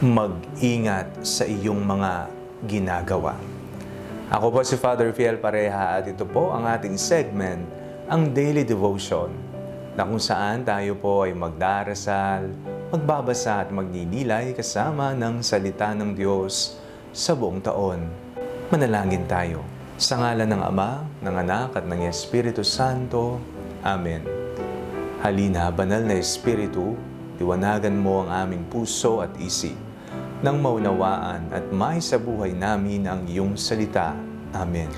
mag-ingat sa iyong mga ginagawa. Ako po si Father Fiel Pareha at ito po ang ating segment, ang Daily Devotion, na kung saan tayo po ay magdarasal, magbabasa at magninilay kasama ng salita ng Diyos sa buong taon. Manalangin tayo. Sa ngalan ng Ama, ng Anak at ng Espiritu Santo. Amen. Halina, banal na Espiritu, liwanagan mo ang aming puso at isip, nang maunawaan at maisabuhay namin ang iyong salita. Amen.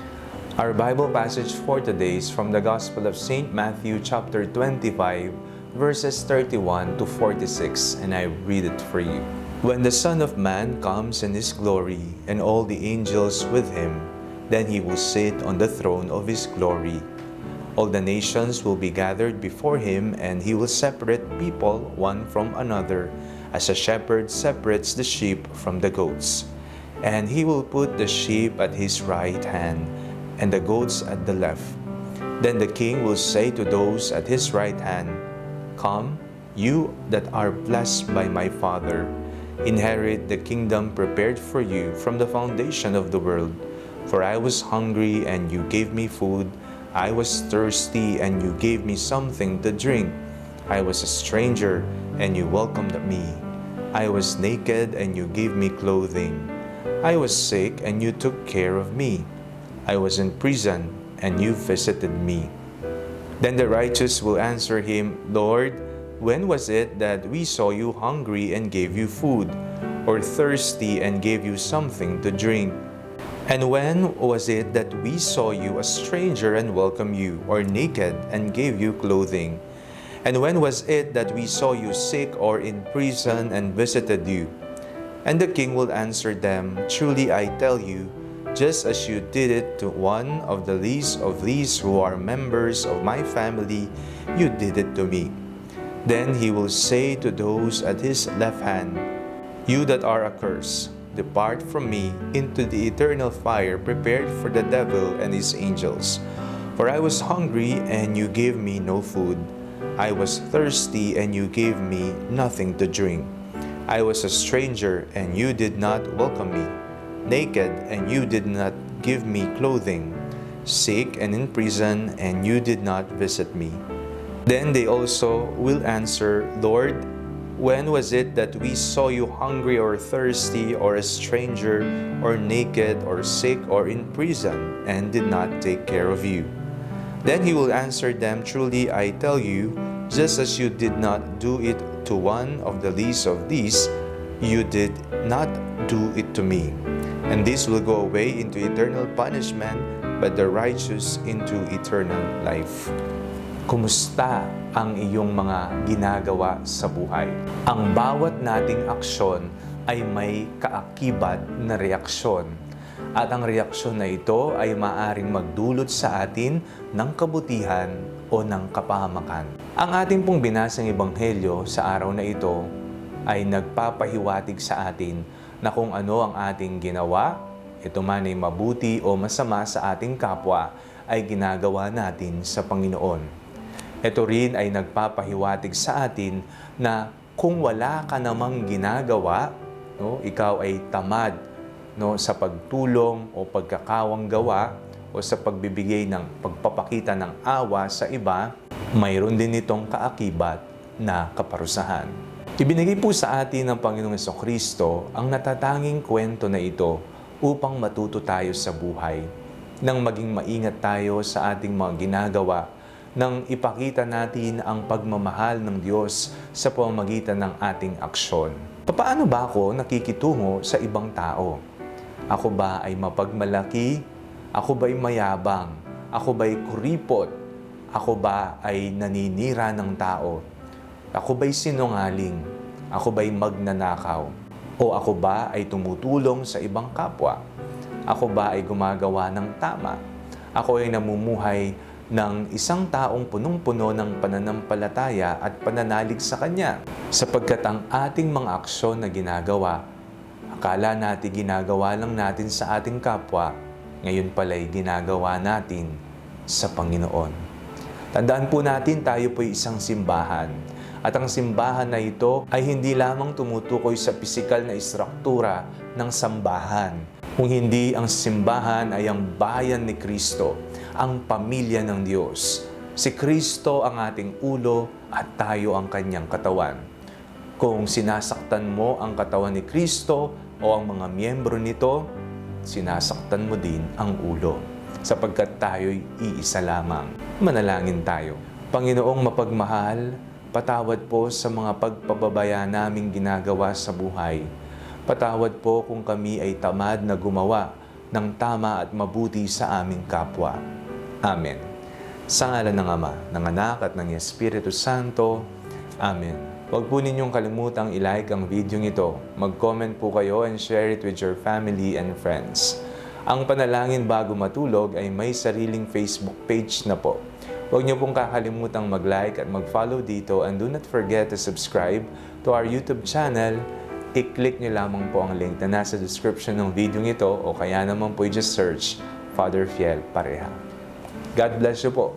Our Bible passage for today is from the Gospel of St. Matthew chapter 25, verses 31 to 46, and I read it for you. When the Son of Man comes in his glory, and all the angels with him, then he will sit on the throne of his glory. All the nations will be gathered before him, and he will separate people one from another, as a shepherd separates the sheep from the goats. And he will put the sheep at his right hand, and the goats at the left. Then the king will say to those at his right hand, "Come, you that are blessed by my Father, inherit the kingdom prepared for you from the foundation of the world. For I was hungry, and you gave me food. I was thirsty, and you gave me something to drink. I was a stranger, and you welcomed me. I was naked, and you gave me clothing. I was sick, and you took care of me. I was in prison, and you visited me." Then the righteous will answer him, "Lord, when was it that we saw you hungry and gave you food, or thirsty and gave you something to drink? And when was it that we saw you a stranger and welcomed you, or naked and gave you clothing? And when was it that we saw you sick or in prison and visited you?" And the king will answer them, "Truly I tell you, just as you did it to one of the least of these who are members of my family, you did it to me." Then he will say to those at his left hand, "You that are accursed, depart from me into the eternal fire prepared for the devil and his angels. For I was hungry, and you gave me no food. I was thirsty, and you gave me nothing to drink. I was a stranger, and you did not welcome me. Naked, and you did not give me clothing. Sick and in prison, and you did not visit me." Then they also will answer, "Lord, when was it that we saw you hungry or thirsty or a stranger or naked or sick or in prison and did not take care of you?" Then he will answer them, "Truly I tell you, just as you did not do it to one of the least of these, you did not do it to me. And this will go away into eternal punishment, but the righteous into eternal life." Kumusta ang iyong mga ginagawa sa buhay? Ang bawat nating aksyon ay may kaakibat na reaksyon. At ang reaksyon na ito ay maaaring magdulot sa atin ng kabutihan o ng kapahamakan. Ang ating pong binasang ebanghelyo sa araw na ito ay nagpapahiwatig sa atin na kung ano ang ating ginawa, ito man ay mabuti o masama sa ating kapwa, ay ginagawa natin sa Panginoon. Ito rin ay nagpapahiwatig sa atin na kung wala ka namang ginagawa, ikaw ay tamad sa pagtulong o pagkakawang gawa o sa pagbibigay ng pagpapakita ng awa sa iba, mayroon din itong kaakibat na kaparusahan. Ibinigay po sa atin ng Panginoong Jesucristo ang natatanging kwento na ito upang matuto tayo sa buhay, nang maging maingat tayo sa ating mga ginagawa, nang ipakita natin ang pagmamahal ng Diyos sa pamamagitan ng ating aksyon. Paano ba ako nakikitungo sa ibang tao? Ako ba ay mapagmalaki? Ako ba'y mayabang? Ako ba'y kuripot? Ako ba ay naninira ng tao? Ako ba'y sinungaling? Ako ba'y magnanakaw? O ako ba ay tumutulong sa ibang kapwa? Ako ba ay gumagawa ng tama? Ako ay namumuhay ng isang taong punong-puno ng pananampalataya at pananalig sa Kanya. Sapagkat ang ating mga aksyon na ginagawa, akala natin ginagawa lang natin sa ating kapwa, ngayon pala'y ginagawa natin sa Panginoon. Tandaan po natin, tayo po'y isang simbahan. At ang simbahan na ito ay hindi lamang tumutukoy sa pisikal na istruktura ng sambahan. Kung hindi, ang simbahan ay ang bayan ni Kristo, ang pamilya ng Diyos. Si Kristo ang ating ulo at tayo ang kanyang katawan. Kung sinasaktan mo ang katawan ni Kristo o ang mga miyembro nito, sinasaktan mo din ang ulo, sapagkat tayo'y iisa lamang. Manalangin tayo. Panginoong mapagmahal, patawad po sa mga pagpababaya naming ginagawa sa buhay. Patawad po kung kami ay tamad na gumawa ng tama at mabuti sa aming kapwa. Amen. Sa ngalan ng Ama, ng Anak at ng Espiritu Santo. Amen. Huwag po ninyong kalimutang i-like ang video ito. Mag-comment po kayo and share it with your family and friends. Ang panalangin bago matulog ay may sariling Facebook page na po. Huwag niyo pong kakalimutang mag-like at mag-follow dito, and do not forget to subscribe to our YouTube channel. I-click niyo lamang po ang link na nasa description ng video ito, o kaya naman po i-just search Father Fiel Pareha. God bless you po.